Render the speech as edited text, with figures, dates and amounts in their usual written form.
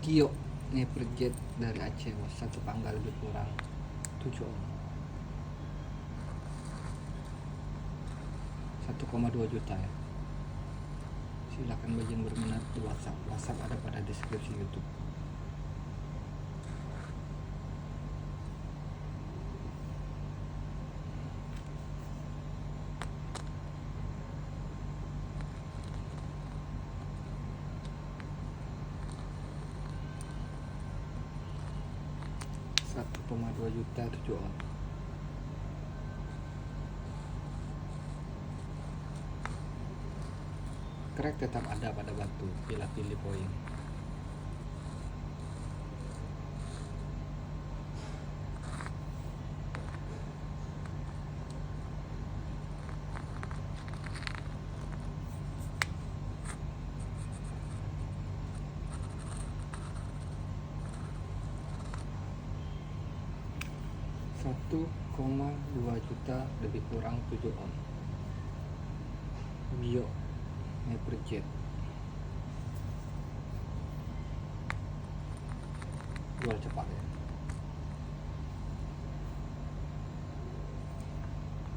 Kio Neverjet dari Aceh, satu panggal lebih kurang 7 ohm, 1,2 juta ya. Silakan bagi yang berminat di WhatsApp ada pada deskripsi YouTube. Rp1,2 juta 7 ohm. Crack tetap ada pada batu bila pilih poin. Rp1,2 juta lebih kurang 7 ohm. Bio Neverjet, jual cepat ya.